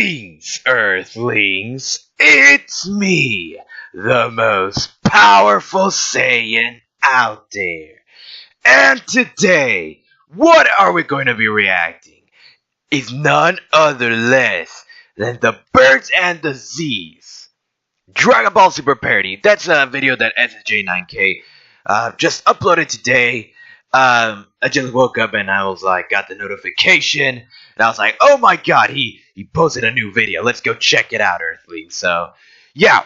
Greetings, Earthlings! It's me, the most powerful Saiyan out there. And today, what are we going to be reacting? Is none other less than the Birds and the Z's Dragon Ball Super parody. That's a video that SSJ9K just uploaded today. I just woke up and I was like, got the notification, and I was like, oh my god, he posted a new video. Let's go check it out, Earthlings. So, yeah,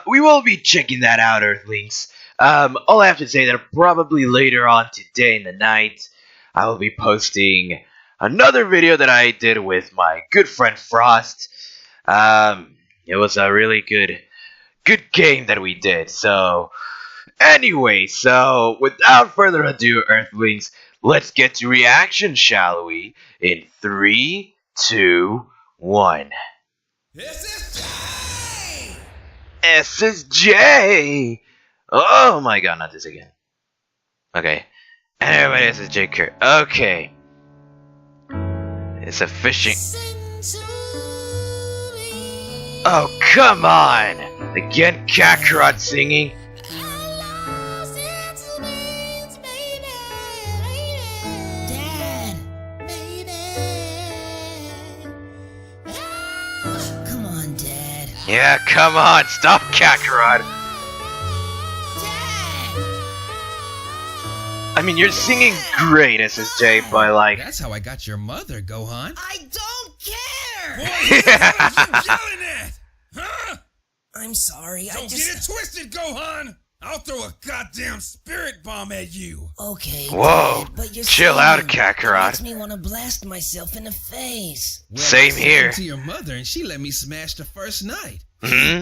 we will be checking that out, Earthlings. All I have to say that probably later on today in the night, I will be posting another video that I did with my good friend Frost. It was a really good game that we did. So, anyway, so without further ado, Earthlings, let's get to reaction, shall we? In 3, 2, 1. SSJ! SSJ! Oh my god, not this again. Okay. Everybody SSJ Kurt. Okay. It's a fishing. Oh, come on! Again, Kakarot singing. Yeah, come on, stop, Kakarot. I mean, you're singing great, SSJ, but like... That's how I got your mother, Gohan. I don't care! Boy, what are you yelling at? Huh? I'm sorry, Don't get it twisted, Gohan! I'll throw a goddamn spirit bomb at you! Okay, whoa, Dad, but you're chill out, It Kakarot. makes me want to blast myself in the face. Well, same I here. to your mother and she let me smash the first night. Hmm?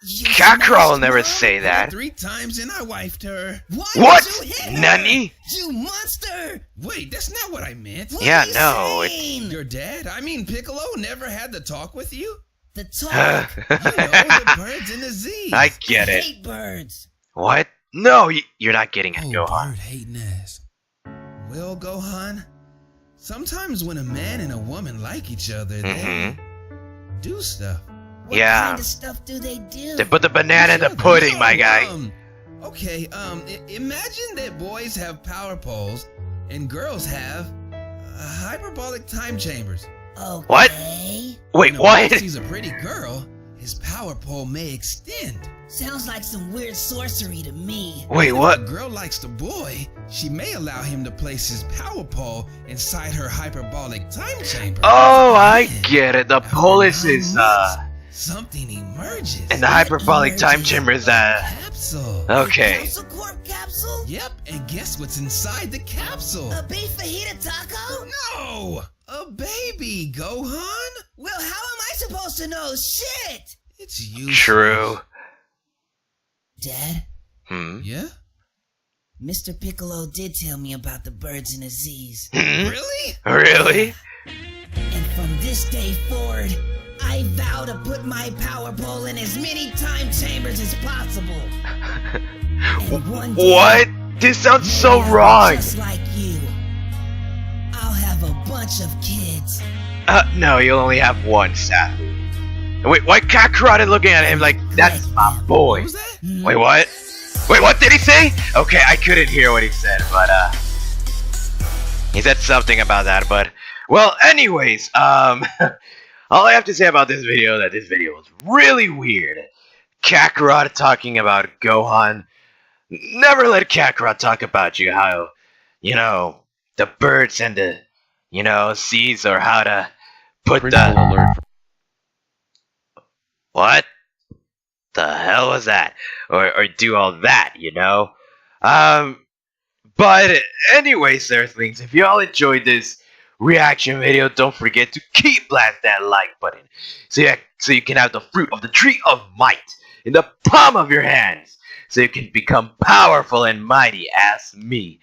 Kakarot will never say that. 3 times and I wifed her. What? Nani? You monster! Wait, that's not what I meant. What Yeah, are you no, saying? Your dad, I mean Piccolo, never had the talk with you? The talk. You know, the birds and the Z's. I get I it. hate birds. What? No, you're not getting it, Oh, Gohan. bird hating ass. Well, Gohan, sometimes when a man and a woman like each other, they do stuff. What Yeah. kind of stuff do they do? They put the banana in the pudding, my guy. Imagine that boys have power poles and girls have hyperbolic time chambers. Okay. What? Wait, When a what? boy sees a pretty girl, his power pole may extend. Sounds like some weird sorcery to me. Wait, If a what? girl likes the boy, she may allow him to place his power pole inside her hyperbolic time chamber. Oh, I get it. The polis is, something emerges. and the hyperbolic time chamber is, capsule. okay. Capsule Corp capsule? Yep, and guess what's inside the capsule? A beef fajita taco? No! A baby, Gohan! Well, how am I supposed to know? Shit! It's you. True. Dad, Yeah? Mr. Piccolo did tell me about the birds and the Z's. Really? Really? And from this day forward, I vow to put my power pole in as many time chambers as possible. And one day, What? This sounds so maybe I'll be wrong. just like you. I'll have a bunch of kids. No, you'll only have one, sadly. Wait, why Kakarot is looking at him like, that's my boy? What was that? Wait, what? Wait, what did he say? Okay, I couldn't hear what he said, but, he said something about that, but, well, anyways, all I have to say about this video is that this video was really weird. Kakarot talking about Gohan. Never let Kakarot talk about you, how, you know, the birds and the, you know, seas, or how to put the... What the hell was that? Or do all that, you know? But anyways, Earthlings, if you all enjoyed this reaction video, don't forget to keep blast that like button so you can have the fruit of the tree of might in the palm of your hands, so you can become powerful and mighty as me.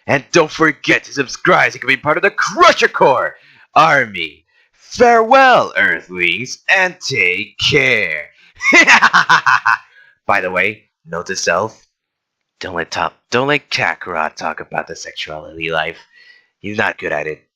And don't forget to subscribe so you can be part of the Crusher Core Army. Farewell, Earthlings, and take care. By the way, note to self: don't let Kakarot talk about the sexuality life. He's not good at it.